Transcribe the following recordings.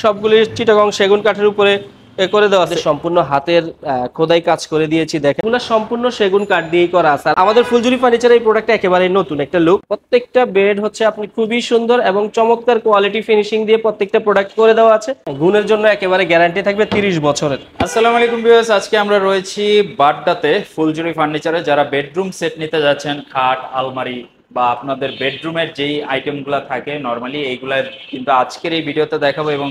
সবগুলি চিটাগং সেগুন কাঠের উপরে করে দেওয়া আছে। সম্পূর্ণ হাতের খোদাই কাজ করে দিয়েছি দেখেন, এগুলো সম্পূর্ণ সেগুন কাঠ দিয়েই করা আছে। আমাদের ফুলঝুরি ফার্নিচার এই প্রোডাক্টটা একেবারে নতুন একটা লুক। প্রত্যেকটা বেড হচ্ছে আপনি খুবই সুন্দর এবং চমৎকার কোয়ালিটি ফিনিশিং দিয়ে প্রত্যেকটা প্রোডাক্ট করে দেওয়া আছে। গুণের জন্য একেবারে গ্যারান্টি থাকবে 30 বছরের। আসসালামু আলাইকুম ভিউয়ার্স, আজকে আমরা রয়েছি বাড্ডাতে ফুলঝুরি ফার্নিচারে। যারা বেডরুম সেট নিতে যাচ্ছেন, খাট, আলমারি বা আপনাদের বেডরুমের যেই আইটেমগুলো থাকে নর্মালি, এইগুলা কিন্তু আজকের এই ভিডিওতে দেখাবো। এবং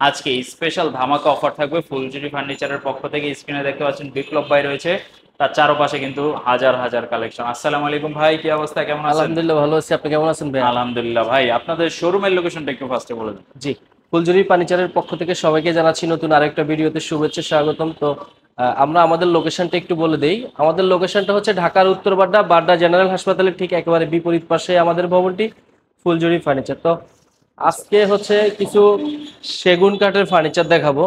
আজকে স্পেশাল ধামাকা অফার থাকবে ফুলঝুরি ফার্নিচারের পক্ষ থেকে। স্ক্রিনে দেখতে পাচ্ছেন বিপ্লব ভাই রয়েছে, তার চারপাশে কিন্তু হাজার হাজার কালেকশন। আসসালামু আলাইকুম ভাই, কি অবস্থা, কেমন আছেন? আলহামদুলিল্লাহ ভালো আছি, আপনি কেমন আছেন ভাই? আলহামদুলিল্লাহ ভাই, আপনাদের শোরুমের লোকেশনটা একটু ফার্স্টে বলে দিন। জি, ফুলঝুরি ফার্নিচারের পক্ষ থেকে সবাইকে জানাচ্ছি নতুন আরেকটা ভিডিওতে শুভেচ্ছা, স্বাগতম। তো আমরা আমাদের লোকেশনটা একটু বলে দেই। আমাদের লোকেশনটা হচ্ছে ঢাকার উত্তর বাড্ডা, বাড্ডা জেনারেল হাসপাতালের ঠিক একেবারে বিপরীত পাশে আমাদের ভবনটি, ফুলঝুরি ফার্নিচার। তো আজকে হচ্ছে কিছু সেগুন কাঠের ফার্নিচার দেখাবো।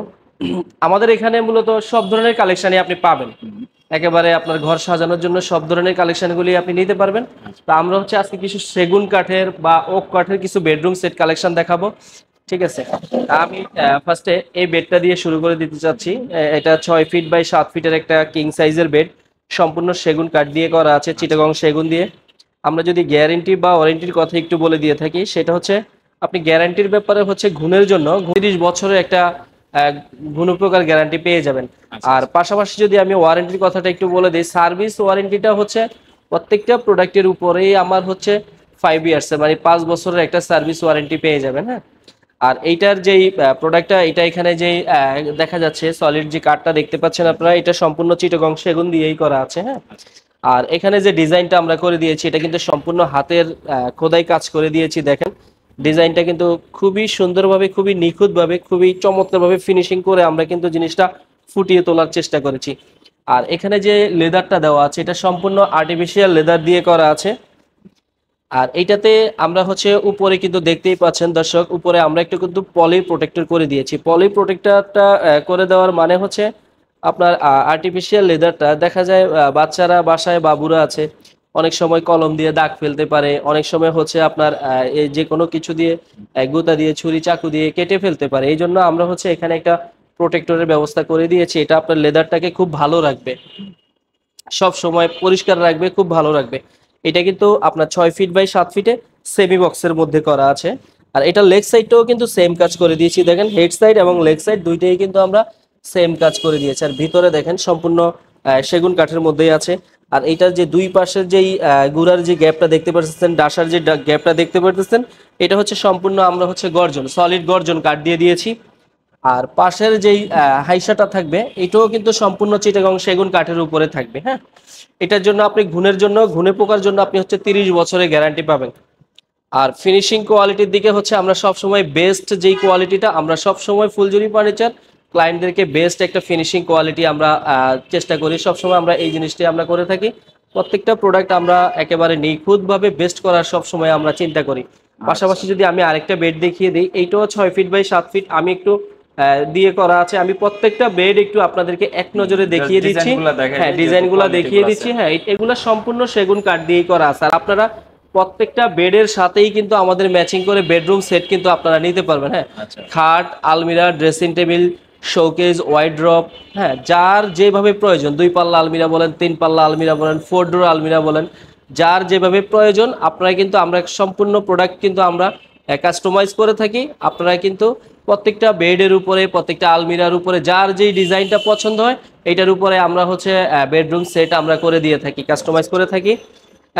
আমাদের এখানে মূলত সব ধরনের কালেকশনই আপনি পাবেন, একেবারে আপনার ঘর সাজানোর জন্য সব ধরনের কালেকশনগুলি আপনি নিতে পারবেন। তো আমরা হচ্ছে আজকে কিছু সেগুন কাঠের বা ওক কাঠের কিছু বেডরুম সেট কালেকশন দেখাবো, ঠিক আছে? আমি ফার্স্টে এই বেডটা দিয়ে শুরু করে দিতে চাচ্ছি। এটা 6 ফিট বাই 7 ফিটের একটা কিং সাইজের বেড, সম্পূর্ণ সেগুন কাঠ দিয়ে করা আছে, চিটাগং সেগুন দিয়ে। আমরা যদি গ্যারান্টি বা ওয়ারেন্টির কথা একটু বলে দিয়ে থাকি, সেটা হচ্ছে আপনি গ্যারান্টির ব্যাপারে হচ্ছে ঘুণের জন্য 30 বছরের একটা কোনো প্রকার গ্যারান্টি পেয়ে যাবেন। আর পাশাপাশি যদি আমি ওয়ারেন্টির কথাটা একটু বলে দিই, সার্ভিস ওয়ারেন্টিটা হচ্ছে প্রত্যেকটা প্রোডাক্টের উপরেই আমার হচ্ছে 5 ইয়ার্সের, মানে 5 বছরের একটা সার্ভিস ওয়ারেন্টি পেয়ে যাবেন। হ্যাঁ, আর এইটার যেই প্রোডাক্টটা, এটা এখানে যেই দেখা যাচ্ছে সলিড যে কাঠটা দেখতে পাচ্ছেন আপনারা, এটা সম্পূর্ণ চিটাগং সেগুন দিয়েই করা আছে। হ্যাঁ, আর এখানে যে ডিজাইনটা আমরা করে দিয়েছি, এটা কিন্তু সম্পূর্ণ হাতের খোদাই কাজ করে দিয়েছি দেখেন। ডিজাইনটা কিন্তু খুবই সুন্দরভাবে, খুবই নিখুঁতভাবে, খুবই চমৎকারভাবে ফিনিশিং করে আমরা কিন্তু জিনিসটা ফুটিয়ে তোলার চেষ্টা করেছি। আর এখানে যে লেদারটা দেওয়া আছে, এটা সম্পূর্ণ আর্টিফিশিয়াল লেদার দিয়ে করা আছে। আর এইটাতে আমরা হচ্ছে উপরে কিন্তু দেখতেই পাচ্ছেন দর্শক, উপরে আমরা একটু কিন্তু পলি প্রোটেক্টর করে দিয়েছি। পলি প্রোটেক্টরটা করে দেওয়ার মানে হচ্ছে আপনার আর্টিফিশিয়াল লেদারটা দেখা যায় বাচ্চারা বাসায়, বাবুরা আছে, অনেক সময় কলম দিয়ে দাগ ফেলতে পারে, অনেক সময় হচ্ছে আপনার এই যে কোনো কিছু দিয়ে গুতা দিয়ে, ছুরি চাকু দিয়ে কেটে ফেলতে পারে। এই জন্য আমরা হচ্ছে এখানে একটা প্রোটেক্টরের ব্যবস্থা করে দিয়েছি। এটা আপনার লেদারটাকে খুব ভালো রাখবে, সব সময় পরিষ্কার রাখবে, খুব ভালো রাখবে। এটা কিন্তু আপনার 6 ফিট বাই 7 ফিটে সেমি বক্সের মধ্যে করা আছে। আর এটা লেগ সাইডটাও কিন্তু সেম কাজ করে দিয়েছি দেখেন, হেড সাইড এবং লেগ সাইড দুইটাই কিন্তু আমরা সেম কাজ করে দিয়েছি। আর ভিতরে দেখেন সম্পূর্ণ সেগুন কাঠের মধ্যেই আছে। আর এইটার যে দুই পাশের যেই গুড়ার যে গ্যাপটা দেখতে পাচ্ছেন, ডাসার যে গ্যাপটা দেখতে পাচ্ছেন, এটা হচ্ছে সম্পূর্ণ আমরা হচ্ছে গর্জন, সলিড গর্জন কাঠ দিয়ে দিয়েছি। আর পাশের যেই হাইসাটা থাকবে, এটাও কিন্তু সম্পূর্ণ চিটাগং সেগুন কাঠের উপরে থাকবে। হ্যাঁ, এটার জন্য আপনি ঘুণের জন্য, ঘুণে পোকার জন্য আপনি হচ্ছে 30 বছরের গ্যারান্টি পাবেন। আর ফিনিশিং কোয়ালিটির দিকে হচ্ছে আমরা সবসময় বেস্ট যেই কোয়ালিটিটা, আমরা সবসময় ফুলঝুরি ফার্নিচার ক্লায়েন্টদেরকে বেস্ট একটা ফিনিশিং কোয়ালিটি আমরা চেষ্টা করি সবসময়, আমরা এই জিনিসটি আমরা করে থাকি। প্রত্যেকটা প্রোডাক্ট আমরা একেবারে নিখুঁতভাবে বেস্ট করার সবসময় আমরা চিন্তা করি। পাশাপাশি যদি আমি আরেকটা বেড দেখিয়ে দিই, এইটাও 6 ফিট বাই 7 ফিট আমি একটু দিয়ে করা আছে। আমি প্রত্যেকটা বেড একটু আপনাদেরকে এক নজরে দেখিয়ে দিচ্ছি। হ্যাঁ, ডিজাইনগুলো দেখিয়ে দিচ্ছি। হ্যাঁ, এগুলো সম্পূর্ণ সেগুন কাঠ দিয়েই করা আছে। আর আপনারা প্রত্যেকটা বেডের সাথেই কিন্তু আমাদের ম্যাচিং করে বেডরুম সেট কিন্তু আপনারা নিতে পারবেন। হ্যাঁ, খাট, আলমিরা, ড্রেসিং টেবিল, শোকেজ, ওয়াইড্রপ, হ্যাঁ, যার যেভাবে প্রয়োজন, 2 পাল্লা আলমিরা বলেন, 3 পাল্লা আলমিরা বলেন, 4 ডোর আলমিরা বলেন, যার যেভাবে প্রয়োজন আপনারা কিন্তু, আমরা সম্পূর্ণ প্রোডাক্ট কিন্তু আমরা কাস্টমাইজ করে থাকি। আপনারা কিন্তু প্রত্যেকটা বেডের উপরে, প্রত্যেকটা আলমিরার উপরে যার যেই ডিজাইনটা পছন্দ হয়, এটার উপরে আমরা হচ্ছে বেডরুম সেট আমরা করে দিয়ে থাকি, কাস্টমাইজ করে থাকি।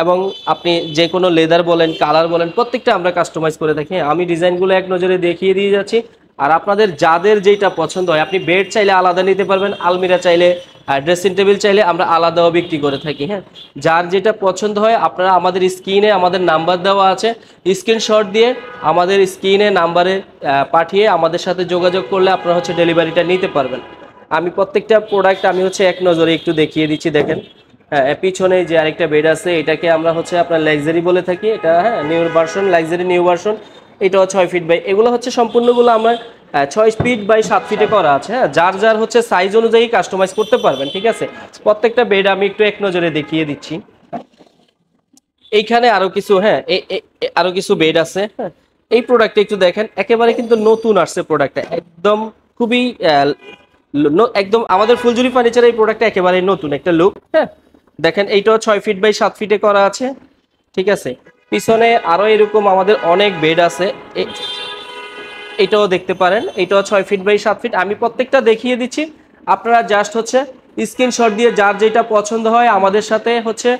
এবং আপনি যে কোনো লেদার বলেন, কালার বলেন, প্রত্যেকটা আমরা কাস্টমাইজ করে থাকি। আমি ডিজাইনগুলো এক নজরে দেখিয়ে দিয়ে যাচ্ছি। আর আপনাদের যাদের যেটা পছন্দ হয়, আপনি বেড চাইলে আলাদা নিতে পারবেন, আলমিরা চাইলে, ড্রেসিং টেবিল চাইলে আমরা আলাদাও বিক্রি করে থাকি। হ্যাঁ, যার যেটা পছন্দ হয় আপনারা আমাদের স্ক্রিনে আমাদের নাম্বার দেওয়া আছে, স্ক্রিনশট দিয়ে আমাদের স্ক্রিনে নাম্বারে পাঠিয়ে আমাদের সাথে যোগাযোগ করলে আপনারা হচ্ছে ডেলিভারিটা নিতে পারবেন। আমি প্রত্যেকটা প্রোডাক্ট আমি হচ্ছে এক নজরে একটু দেখিয়ে দিচ্ছি দেখেন। হ্যাঁ, পিছনে যে আরেকটা বেড আছে, এটাকে আমরা হচ্ছে আপনার লাক্সারি বলে থাকি। এটা হ্যাঁ new version, luxury new version. এটাও 6 ফিট বাই, এগুলো হচ্ছে সম্পূর্ণগুলো আমরা 6 ফিট বাই 7 ফিটে করা আছে। হ্যাঁ, যার যার হচ্ছে সাইজ অনুযায়ী কাস্টমাইজ করতে পারবেন, ঠিক আছে? প্রত্যেকটা বেড আমি একটু এক নজরে দেখিয়ে দিচ্ছি। এইখানে আরো কিছু, হ্যাঁ, আরো কিছু বেড আছে। হ্যাঁ, এই প্রোডাক্টটা একটু দেখেন, একেবারে কিন্তু নতুন আসছে প্রোডাক্টটা, একদম খুবই একদম আমাদের ফুলঝুরি ফার্নিচার এই প্রোডাক্টটা একেবারে নতুন একটা লুক। হ্যাঁ, দেখেন এইটাও 6 ফিট বাই 7 ফিটে করা আছে, ঠিক আছে। পিছনে আরো এরকম আমাদের অনেক বেড আছে, এটাও দেখতে পারেন, এটাও 6 ফিট বাই 7 ফিট। আমি প্রত্যেকটা দেখিয়ে দিচ্ছি, আপনারা জাস্ট হচ্ছে স্ক্রিনশট দিয়ে যার যেটা পছন্দ হয় আমাদের সাথে হচ্ছে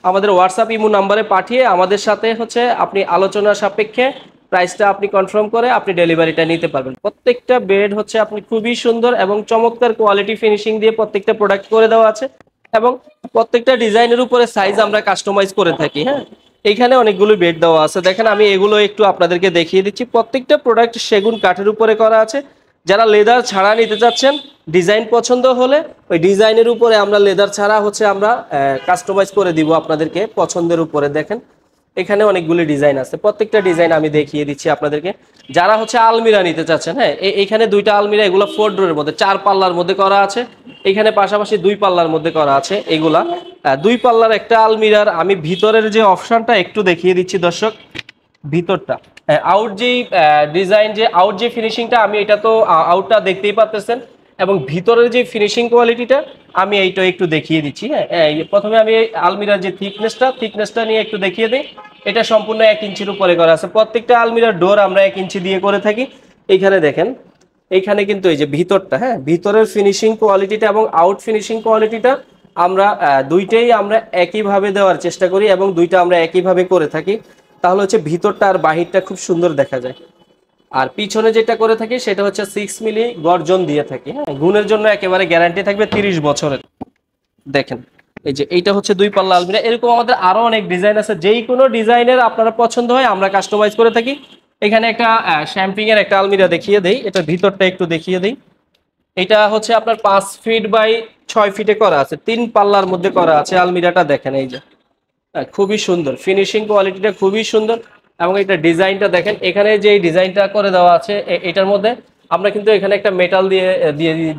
আমাদের হোয়াটসঅ্যাপ ইমো নাম্বারে পাঠিয়ে আমাদের সাথে হচ্ছে আপনি আলোচনা সাপেক্ষে প্রাইসটা আপনি কনফার্ম করে আপনি ডেলিভারিটা নিতে পারবেন। প্রত্যেকটা বেড হচ্ছে আপনি খুবই সুন্দর এবং চমৎকার কোয়ালিটি ফিনিশিং দিয়ে প্রত্যেকটা প্রোডাক্ট করে দেওয়া আছে এবং প্রত্যেকটা ডিজাইনের উপরে সাইজ আমরা কাস্টমাইজ করে থাকি। হ্যাঁ, এইখানে অনেকগুলো বেড দেওয়া আছে, দেখেন আমি এগুলো একটু আপনাদেরকে দেখিয়ে দিচ্ছি। প্রত্যেকটা প্রোডাক্ট সেগুন কাঠের উপরে করা আছে। যারা লেদার ছাড়া নিতে চাচ্ছেন, ডিজাইন পছন্দ হলে ওই ডিজাইনের উপরে আমরা লেদার ছাড়া হচ্ছে আমরা কাস্টমাইজ করে দিব আপনাদেরকে পছন্দের উপরে। দেখেন এখানে অনেকগুলি ডিজাইন আছে, প্রত্যেকটা ডিজাইন আমি দেখিয়ে দিচ্ছি আপনাদেরকে। যারা হচ্ছে আলমিরা নিতে চাচ্ছেন, হ্যাঁ এইখানে দুইটা আলমিরা, এগুলো 4 ডোরের মধ্যে 4 পাল্লার মধ্যে করা আছে, এখানে পাশাপাশি 2 পাল্লার মধ্যে করা আছে। এগুলা 2 পাল্লার একটা আলমিরার আমি ভিতরের যে অপশনটা একটু দেখিয়ে দিচ্ছি দর্শক। ভিতরটা আউট যে ডিজাইন, যে আউট যে ফিনিশিংটা, আমি এটা তো আউটটা দেখতেই পাচ্ছেন এবং ভিতরের যে ফিনিশিং কোয়ালিটিটা আমি এইটা একটু দেখিয়ে দিচ্ছি। হ্যাঁ, প্রথমে আমি আলমিরার যে থিকনেসটা নিয়ে একটু দেখিয়ে দিই। এটা সম্পূর্ণ 1 ইঞ্চির উপরে করা আছে। প্রত্যেকটা আলমিরার ডোর আমরা 1 ইঞ্চি দিয়ে করে থাকি। এইখানে দেখেন, এইখানে কিন্তু এই যে ভিতরটা, হ্যাঁ ভিতরের ফিনিশিং কোয়ালিটিটা এবং আউট ফিনিশিং কোয়ালিটিটা আমরা দুইটাই আমরা একইভাবে দেওয়ার চেষ্টা করি এবং দুইটা আমরা একইভাবে করে থাকি। তাহলে হচ্ছে ভিতরটা আর বাহিরটা খুব সুন্দর দেখা যায়। আর পিছনে যেটা করে থাকি সেটা হচ্ছে 6 মিলি গর্জন দিয়ে থাকি। হ্যাঁ, গুণের জন্য একেবারে গ্যারান্টি থাকবে 30 বছরের। দেখেন এই যে এইটা হচ্ছে 2 পাল্লা আলমিরা। এরকম আমাদের আরো অনেক ডিজাইন আছে, যেই কোনো ডিজাইনের আপনারা পছন্দ হয় আমরা কাস্টমাইজ করে থাকি। এখানে একটা শ্যাম্পিং এর একটা আলমিরা দেখিয়ে দেই, এটা ভিতরটা একটু দেখিয়ে দেই। এটা হচ্ছে আপনার 5 ফিট বাই 6 ফিটে করা আছে, 3 পাল্লার মধ্যে করা আছে আলমিরাটা। দেখেন এই যে খুবই সুন্দর ফিনিশিং কোয়ালিটিটা, খুবই সুন্দর এবং এটা ডিজাইনটা দেখেন। এখানে যে ডিজাইনটা করে দেওয়া আছে এটার মধ্যে আমরা কিন্তু এখানে একটা মেটাল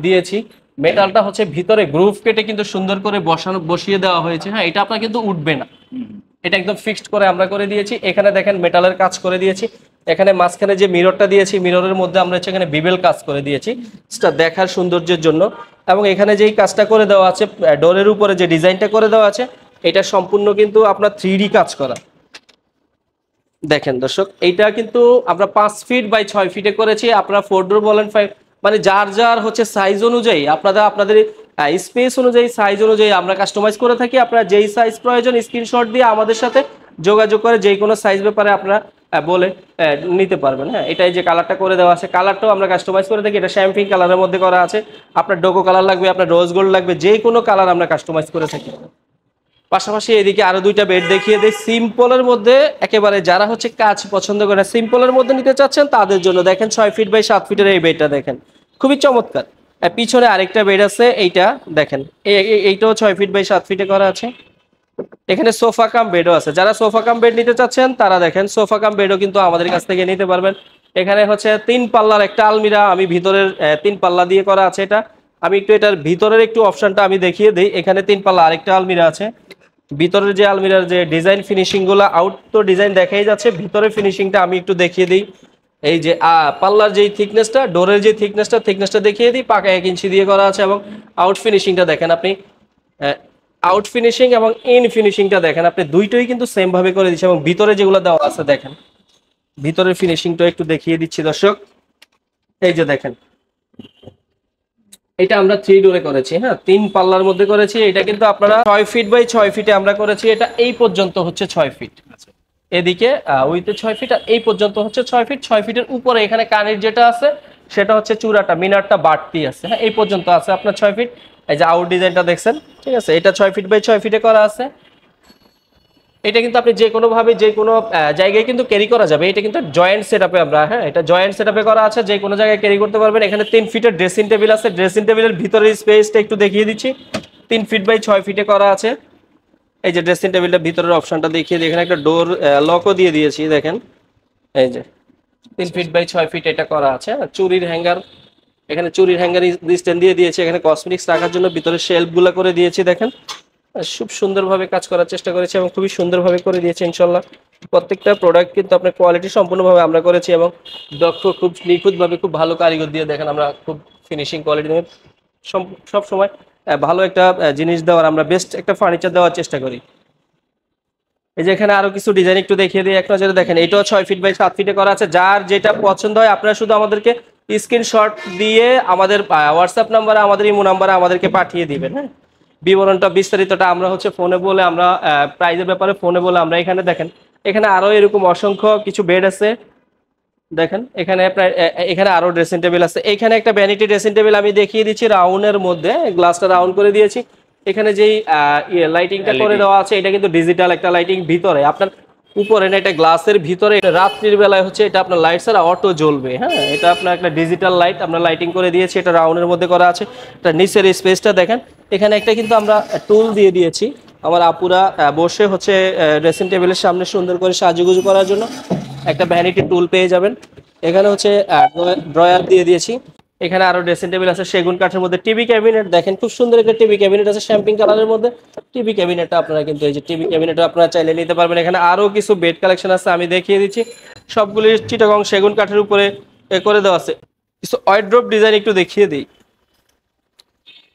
দিয়েছি। মেটালটা হচ্ছে ভিতরে গ্রুভ কেটে কিন্তু সুন্দর করে বসিয়ে দেওয়া হয়েছে। হ্যাঁ, এটা আপনার কিন্তু উঠবে না, এটা একদম ফিক্সড করে আমরা করে দিয়েছি। এখানে দেখেন মেটালের কাজ করে দিয়েছি। এখানে মাঝখানে যে মিররটা দিয়েছি, মিররের মধ্যে আমরা হচ্ছে এখানে বিবেল কাজ করে দিয়েছি, সেটা দেখার সৌন্দর্যের জন্য। এবং এখানে যেই কাজটা করে দেওয়া আছে, ডোরের উপরে যে ডিজাইনটা করে দেওয়া আছে, এটা সম্পূর্ণ কিন্তু আপনার 3D কাজ করা। দেখেন দর্শক, এইটা কিন্তু আমরা 5 ফিট বাই 6 ফিটে করেছি। আপনারা 4 ডোর বলেন 5, মানে যার যার হচ্ছে সাইজ অনুযায়ী আপনাদের স্পেস অনুযায়ী সাইজ অনুযায়ী আমরা কাস্টমাইজ করে থাকি। আপনারা যেই সাইজ প্রয়োজন স্ক্রিনশট দিয়ে আমাদের সাথে যোগাযোগ করে যে কোনো সাইজ ব্যাপারে আপনারা বলে নিতে পারবেন। হ্যাঁ, এটাই যে কালারটা করে দেওয়া আছে, কালারটাও আমরা কাস্টমাইজ করে থাকি। এটা শ্যাম্পিং কালারের মধ্যে করা আছে, আপনার ডোকো কালার লাগবে, আপনার রোজ গোল্ড লাগবে, যে কোনো কালার আমরা কাস্টমাইজ করে থাকি। পাশাপাশি এদিকে আরো 2টা বেড দেখিয়ে দেই সিম্পলের মধ্যে, একেবারে যারা হচ্ছে কাজ পছন্দ করে সিম্পলের মধ্যে নিতে চাচ্ছেন তাদের জন্য। দেখেন 6 ফিট বাই 7 ফিটের এই বেডটা দেখেন, খুবই চমৎকার। পিছনে আরেকটা বেড আছে, এইটা দেখেন, এইটাও 6 ফিট বাই 7 ফিটে করা আছে। এখানে সোফা কাম বেডও আছে, যারা সোফা কাম বেড নিতে চাচ্ছেন তারা দেখেন সোফা কাম বেডও কিন্তু আমাদের কাছ থেকে নিতে পারবেন। এখানে হচ্ছে 3 পাল্লার একটা আলমিরা, আমি ভিতরের 3 পাল্লা দিয়ে করা আছে। এটা আমি একটু এটার ভিতরের একটু অপশনটা আমি দেখিয়ে দিই। এখানে 3 পাল্লা আরেকটা আলমিরা আছে। ভিতরের যে আলমিরার যে ডিজাইন ফিনিশিং গুলো, আউট তো ডিজাইন দেখাই যাচ্ছে, ভিতরের ফিনিশিংটা আমি একটু দেখিয়ে দিই। এই যে পাল্লার যেই থিকনেসটা, ডোরের যে থিকনেসটা দেখিয়ে দিই, পাকা 1 ইঞ্চি দিয়ে করা আছে। এবং আউট ফিনিশিংটা দেখেন আপনি, আউট ফিনিশিং এবং ইন ফিনিশিংটা দেখেন আপনি, দুইটাই কিন্তু সেম ভাবে করে দিচ্ছে। এবং ভিতরে যেগুলো দেওয়া আছে দেখেন, ভিতরের ফিনিশিংটা একটু দেখিয়ে দিচ্ছি দর্শক। এই যে দেখেন, এটা আমরা 3 ডোরে করেছি। হ্যাঁ, 3 পাল্লার মধ্যে করেছি। এটা কিন্তু আপনারা 6 ফিট বাই 6 ফিটে আমরা করেছি। এটা এই পর্যন্ত হচ্ছে 6 ফিট, এদিকে উইথে 6 ফিট, আর এই পর্যন্ত হচ্ছে 6 ফিট। 6 ফিটের উপরে এখানে কানের যেটা আছে সেটা হচ্ছে চূড়াটা, মিনারটা বাড়তি আছে। হ্যাঁ, এই পর্যন্ত আছে আপনার 6 ফিট। এই যে আউট ডিজাইনটা দেখছেন, ঠিক আছে, এটা 6 ফিট বাই 6 ফিটে করা আছে। এটা কিন্তু আপনি যে কোনো ভাবে যে কোনো জায়গায় কিন্তু ক্যারি করা যাবে। এটা কিন্তু জয়েন্ট সেটআপে আমরা, হ্যাঁ এটা জয়েন্ট সেটআপে করা আছে, যে কোনো জায়গায় ক্যারি করতে পারবেন। এখানে 3 ফিটের ড্রেসিং টেবিল আছে। ড্রেসিং টেবিলের ভিতরের স্পেসটা একটু দেখিয়ে দিচ্ছি, 3 ফিট বাই 6 ফিটে করা আছে। এই যে ড্রেসিং টেবিলটার ভিতরের অপশনটা দেখিয়ে দিই, এখানে একটা ডোর লকও দিয়ে দিয়েছি দেখেন। এই যে 3 ফিট বাই 6 ফিট এটা করা আছে। চুরির হ্যাঙ্গার, এখানে চুরির হ্যাঙ্গার স্ট্যান্ড দিয়ে দিয়েছি। এখানে কসমেটিক্স রাখার জন্য ভিতরে শেলফগুলো করে দিয়েছি দেখেন। খুব সুন্দরভাবে কাজ করার চেষ্টা করেছি এবং খুবই সুন্দরভাবে করে দিয়েছি ইনশাল্লাহ। প্রত্যেকটা প্রোডাক্ট কিন্তু আপনার কোয়ালিটি সম্পূর্ণভাবে আমরা করেছি এবং দক্ষ খুব নিখুঁতভাবে খুব ভালো কারিগর দিয়ে দেখেন আমরা খুব ফিনিশিং কোয়ালিটি সব সময় ভালো একটা জিনিস দেওয়ার, আমরা বেস্ট একটা ফার্নিচার দেওয়ার চেষ্টা করি। এই যে এখানে আরো কিছু ডিজাইন একটু দেখিয়ে দিই এক নজরে দেখেন। এটাও 6 ফিট বাই 7 ফিটে করা আছে। যার যেটা পছন্দ হয় আপনারা শুধু আমাদেরকে স্ক্রিনশট দিয়ে আমাদের হোয়াটসঅ্যাপ নাম্বারে, আমাদের ইমো নাম্বারে আমাদেরকে পাঠিয়ে দিবেন। হ্যাঁ, বিবরণটা বিস্তারিতটা আমরা হচ্ছে ফোনে বলে, আমরা প্রাইজের ব্যাপারে ফোনে বলে আমরা এখানে দেখেন এখানে আরো এরকম অসংখ্য কিছু বেড আছে। দেখেন এখানে প্রায় এখানে আরো ড্রেসিং টেবিল আছে। এখানে একটা ভ্যানিটি ড্রেসিং টেবিল আমি দেখিয়ে দিচ্ছি রাউন্ডের মধ্যে, গ্লাসটা রাউন্ড করে দিয়েছি। এখানে যেই লাইটিংটা করে দেওয়া আছে এটা কিন্তু ডিজিটাল একটা লাইটিং, ভিতরে আপনার উপরে না, এটা গ্লাসের ভিতরে রাত্রির বেলায় হচ্ছে এটা আপনার লাইট ছাড়া অটো জ্বলবে। হ্যাঁ, এটা আপনার একটা ডিজিটাল লাইট আমরা লাইটিং করে দিয়েছি, এটা রাউন্ডের মধ্যে করা আছে। এটা নিচের স্পেসটা দেখেন, এখানে একটা কিন্তু আমরা টুল দিয়ে দিয়েছি আমার আপুরা বসে হচ্ছে ড্রেসিং টেবিলের সামনে সুন্দর করে সাজুগুজু করার জন্য একটা ভ্যানিটি টুল পেয়ে যাবেন। এখানে হচ্ছে ড্রয়ার দিয়ে দিয়েছি। এখানে আরো ড্রেসিং টেবিল আছে সেগুন কাঠের মধ্যে। টিভি ক্যাবিনেট দেখেন, খুব সুন্দর একটা টিভি ক্যাবিনেট আছে শ্যাম্পিং কালারের মধ্যে। টিভি ক্যাবিনেটটা আপনারা কিন্তু এই যে টিভি ক্যাবিনেটটা আপনারা চাইলে নিতে পারবেন। এখানে আরো কিছু বেড কালেকশন আছে, আমি দেখিয়ে দিচ্ছি। সবগুলি চিটাগং সেগুন কাঠের উপরে করে দেওয়া আছে। কিছু ওয়ার্ড্রপ ডিজাইন একটু দেখিয়ে দিই।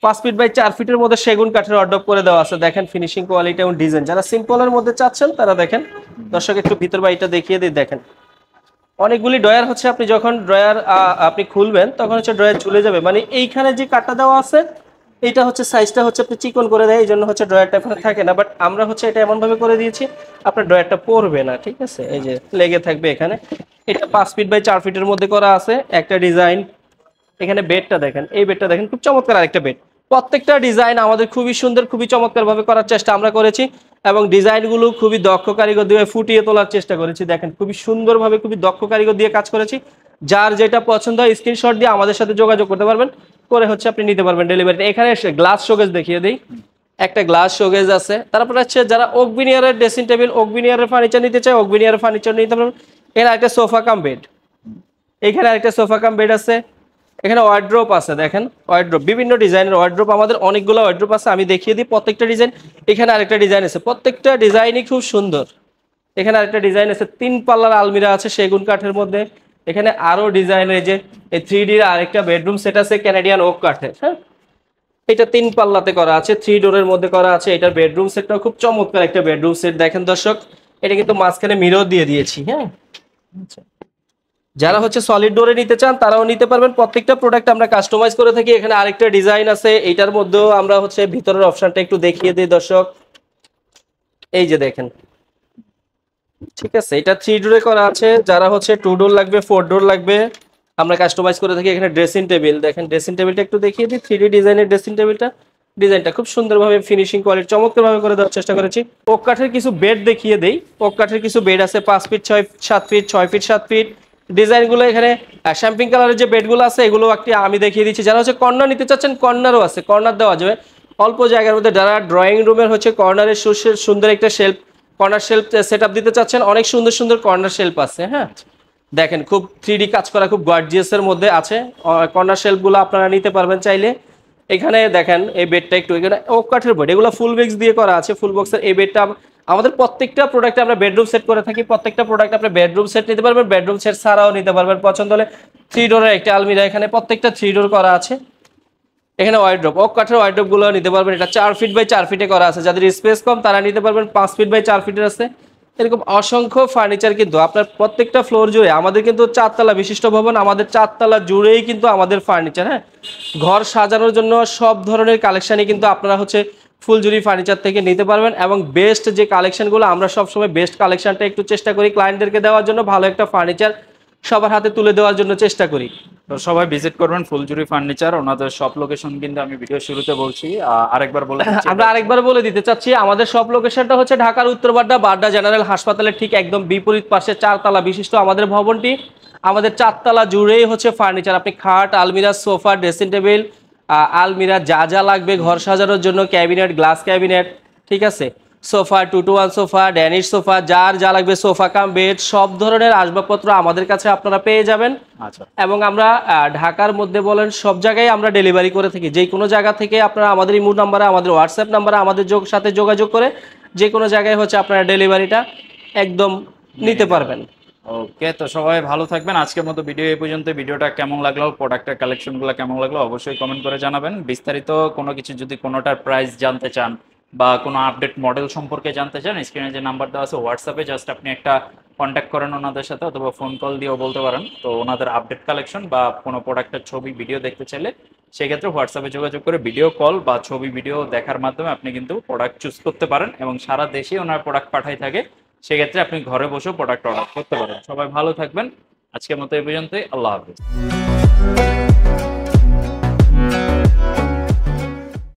5 ফিট বাই 4 ফিটের মধ্যে সেগুন কাঠের ওয়ার্ড্রপ করে দেওয়া আছে। দেখেন ফিনিশিং কোয়ালিটি এবং ডিজাইন, যারা সিম্পলের মধ্যে চাচ্ছেন তারা দেখেন। দর্শক একটু ভিতর বাইটা দেখিয়ে দিই। দেখেন অনেকগুলি ড্রয়ার হচ্ছে, আপনি যখন ড্রয়ার আপনি খুলবেন তখন হচ্ছে ড্রয়ার ঝুলে যাবে, মানে এইখানে যে কাটটা দেওয়া আছে এইটা হচ্ছে সাইজটা হচ্ছে আপনি চিকন করে দেয়, এই জন্য হচ্ছে ড্রয়ারটা এখানে থাকে না। বাট আমরা হচ্ছে এটা এমনভাবে করে দিয়েছি আপনার ড্রয়ারটা পড়বে না, ঠিক আছে, এই যে লেগে থাকবে এখানে। এটা 5 ফিট বাই 4 ফিটের মধ্যে করা আছে একটা ডিজাইন। এখানে বেডটা দেখেন, এই বেডটা দেখেন, খুব চমৎকার আরেকটা বেড। প্রত্যেকটা ডিজাইন আমাদের খুবই সুন্দর, খুবই চমৎকার ভাবে করার চেষ্টা আমরা করেছি এবং ডিজাইনগুলো খুবই দক্ষ কারিগর দিয়ে ফুটিয়ে তোলার চেষ্টা করেছি। দেখেন খুবই সুন্দরভাবে খুবই দক্ষ কারিগর দিয়ে কাজ করেছি। যার যেটা পছন্দ হয় স্ক্রিনশট দিয়ে আমাদের সাথে যোগাযোগ করতে পারবেন, করে হচ্ছে আপনি নিতে পারবেন ডেলিভারি। এখানে গ্লাস শোকেস দেখিয়ে দিই, একটা গ্লাস শোকেস আছে। তারপরে হচ্ছে যারা ওকভিনিয়ারের ড্রেসিং টেবিল, ওকভিনিয়ারের ফার্নিচার নিতে চায় ওকভিনিয়ারের ফার্নিচার নিতে পারবেন। এখানে একটা সোফা কাম বেড, এখানে আরেকটা সোফা কাম বেড আছে। এখানে ওয়ার্ড্রোপ আছে, দেখেন ওয়ার্ড্রোপ বিভিন্ন ডিজাইনের ওয়ার্ড্রোপ, আমাদের অনেকগুলো ওয়ার্ড্রোপ আছে, আমি দেখিয়ে দিই প্রত্যেকটা ডিজাইন। এখানে আরেকটা ডিজাইন আছে, প্রত্যেকটা ডিজাইনই খুব সুন্দর। এখানে আরেকটা ডিজাইন আছে, 3 পাল্লার আলমিরা আছে সেগুন কাঠের মধ্যে। এখানে আরো ডিজাইন, এই যে এই 3D আরেকটা বেডরুম সেট আছে ক্যানাডিয়ান ওক কাঠের। হ্যাঁ, এটা 3 পাল্লাতে করা আছে, 3 ডোরের মধ্যে করা আছে। এটার বেডরুম সেটটাও খুব চমৎকার একটা বেডরুম সেট। দেখেন দর্শক, এটা কিন্তু মাঝখানে মিরর দিয়ে দিয়েছি। হ্যাঁ, যারা হচ্ছে সলিড ডোরে নিতে চান তারাও নিতে পারবেন। প্রত্যেকটা প্রোডাক্ট আমরা কাস্টমাইজ করে থাকি। এখানে আরেকটা ডিজাইন আছে, এইটার মধ্যেও আমরা হচ্ছে ভিতরের অপশনটা একটু দেখিয়ে দিই দর্শক। এই যে দেখেন, ঠিক আছে, এটা 3 ডোরে করা আছে। যারা হচ্ছে 2 ডোর লাগবে, 4 ডোর লাগবে, আমরা কাস্টমাইজ করে থাকি। এখানে ড্রেসিং টেবিল দেখেন, ড্রেসিং টেবিলটা একটু দেখিয়ে দিই। 3D ডিজাইনের ড্রেসিং টেবিলটা, ডিজাইনটা খুব সুন্দরভাবে ফিনিশিং কোয়ালিটি চমৎকারভাবে করে দেওয়ার চেষ্টা করেছি। ওক কাঠের কিছু বেড দেখিয়ে দেই। ওক কাঠের কিছু বেড আছে 5 ফিট 7 ফিট 6 ফিট 7 ফিট ডিজাইনগুলো। এখানে শ্যাম্পিং কালারের যে বেডগুলো আছে এগুলো একটি আমি দেখিয়ে দিচ্ছি। যারা হচ্ছে কর্নার নিতে চাচ্ছেন কর্নারও আছে, কর্নার দেওয়া যাবে অল্প জায়গার মধ্যে। যারা ড্রয়িং রুমের হচ্ছে কর্নারের সুন্দর একটা shelf, corner shelf set up দিতে চাচ্ছেন, অনেক সুন্দর সুন্দর কর্নার শেলফ আছে। হ্যাঁ, দেখেন খুব 3D কাজ করা, খুব গর্জিয়াস এর মধ্যে আছে কর্নার শেলফগুলো, আপনারা নিতে পারবেন চাইলে। এখানে দেখেন এই বেডটা একটু, এখানে ওক কাঠের বেড, এগুলো ফুল বক্স দিয়ে করা আছে। ফুল বক্সের এই বেডটা আমাদের প্রত্যেকটা প্রোডাক্টে আমরা বেডরুম সেট করে থাকি। প্রত্যেকটা প্রোডাক্ট আপনি বেডরুম সেট নিতে পারবেন, বেডরুম সেট ছাড়াও নিতে পারবেন পছন্দ হলে। 3 ডোরের একটা আলমিরা, এখানে প্রত্যেকটা 3 ডোর করা আছে। এখানে ওয়ার্ড্রপ, ওক কাঠের ওয়ার্ড্রপ গুলো নিতে পারবেন। এটা 4 ফিট বাই 4 ফিটে করা আছে। যাদের স্পেস কম তারা নিতে পারবেন 5 ফিট বাই 4 ফিটের আছে। এরকম অসংখ্য ফার্নিচার কিন্তু আপনার প্রত্যেকটা ফ্লোর জুড়ে, আমাদের কিন্তু 4 তলা বিশিষ্ট ভবন, আমাদের 4 তলা জুড়েই কিন্তু আমাদের ফার্নিচার। হ্যাঁ, ঘর সাজানোর জন্য সব ধরনের কালেকশনই কিন্তু আপনারা হচ্ছে ফুলজুরি ফার্নিচার থেকে নিতে পারবেন। এবং বেস্ট যে কালেকশনগুলো, আমরা সবসময় বেস্ট কালেকশনটা একটু চেষ্টা করি ক্লায়েন্টদেরকে দেওয়ার জন্য, ভালো একটা ফার্নিচার সবার হাতে তুলে দেওয়ার জন্য চেষ্টা করি। তো সবাই ভিজিট করবেন ফুলজুরি ফার্নিচার, ওনাদের সব লোকেশন কিন্তু আমি ভিডিও শুরুতে বলছি, আরেকবার বলে দিচ্ছি। আমরা আরেকবার বলে দিতে চাচ্ছি, আমাদের সব লোকেশনটা হচ্ছে ঢাকার উত্তর বাড্ডা, বাড্ডা জেনারেল হাসপাতালের ঠিক একদম বিপরীত পাশে 4 তলা বিশিষ্ট আমাদের ভবনটি। আমাদের 4 তলা জুড়েই হচ্ছে ফার্নিচার, আপনি খাট, আলমিরা, সোফা, ড্রেসিং টেবিল, আলমিরা, যা যা লাগবে ঘর সাজানোর জন্য, ক্যাবিনেট, গ্লাস ক্যাবিনেট, ঠিক আছে, sofa, 2-to-1 sofa, Danish sofa, যার যা লাগবে, সোফা কাম বেড, সব ধরনের আসবাবপত্র আমাদের কাছে আপনারা পেয়ে যাবেন। আচ্ছা, এবং আমরা ঢাকার মধ্যে বলেন সব জায়গায় আমরা ডেলিভারি করে থাকি। যে কোনো জায়গা থেকে আপনারা আমাদের ইমো নাম্বারে, আমাদের হোয়াটসঅ্যাপ নাম্বারে আমাদের সাথে যোগাযোগ করে যে কোনো জায়গায় হচ্ছে আপনারা ডেলিভারিটা একদম নিতে পারবেন। ওকে, তো সবাই ভালো থাকবেন। আজকের মতো ভিডিও এই পর্যন্ত। ভিডিওটা কেমন লাগলো, প্রোডাক্টের কালেকশনগুলো কেমন লাগলো অবশ্যই কমেন্ট করে জানাবেন। বিস্তারিত কোনো কিছু যদি কোনোটার প্রাইস জানতে চান বা কোনো আপডেট মডেল সম্পর্কে জানতে চান, স্ক্রিনে যে নাম্বার দেওয়া আছে হোয়াটসঅ্যাপে জাস্ট আপনি একটা কন্ট্যাক্ট করেন ওনাদের সাথে, অথবা ফোন কল দিয়েও বলতে পারেন। তো ওনাদের আপডেট কালেকশন বা কোনো প্রোডাক্টের ছবি ভিডিও দেখতে চাইলে সেক্ষেত্রে হোয়াটসঅ্যাপে যোগাযোগ করে ভিডিও কল বা ছবি ভিডিও দেখার মাধ্যমে আপনি কিন্তু প্রোডাক্ট চুজ করতে পারেন, এবং সারা দেশে ওনার প্রোডাক্ট পাঠাই থাকে। সেক্ষেত্রে আপনি ঘরে বসেও প্রোডাক্ট অর্ডার করতে পারেন। সবাই ভালো থাকবেন। আজকের মতো এই পর্যন্তই। আল্লাহ হাফিজ।